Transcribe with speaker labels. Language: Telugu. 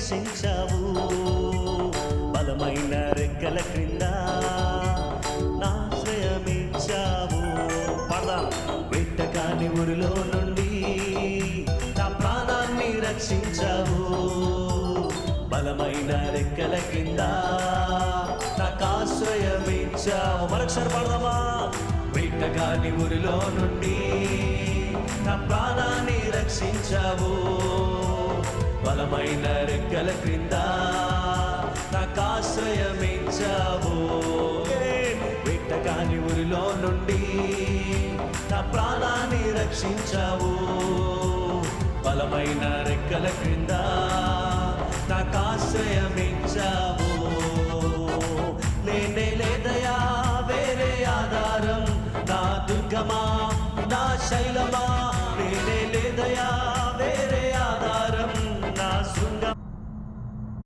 Speaker 1: రక్షించావు. బలమైన రెక్కల క్రింద నాశ్రయమిచ్చావు. పడదాం. వెట్టకాని ఊరిలో నుండి నా ప్రాణాన్ని రక్షించావు. బలమైన రెక్కల కింద నాకు ఆశ్రయమిచ్చావు. మరొకసారి పడదామా? వెట్టకాని ఊరిలో నుండి నా ప్రాణాన్ని రక్షించావు. బలమైన రెక్కల క్రింద నాకు ఆశ్రయమిచ్చావు. వెట్టకాని ఊరిలో నుండి నా ప్రాణాన్ని రక్షించావు. బలమైన రెక్కల క్రింద నాకు ఆశ్రయమిచ్చావు. లేనే లేదయా వేరే ఆధారం, నా దుర్గమా నా శైలమా. లేనే లేదయా